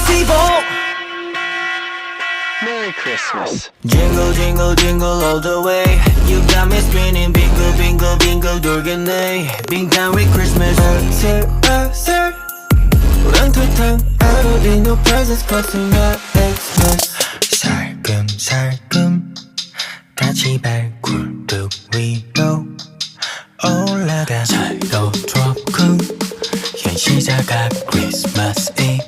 festival. Merry Christmas. Jingle jingle jingle all the way. You got me spinning bingle bingle bingle 돌겠네. Big time with Christmas. 아슬아슬 우렁투탕 I don't need no presents cause tonight Xmas. 살금살금 같이 발굴뚝 위로 올라가 살도 좋고 현시 시작한 Christmas Eve.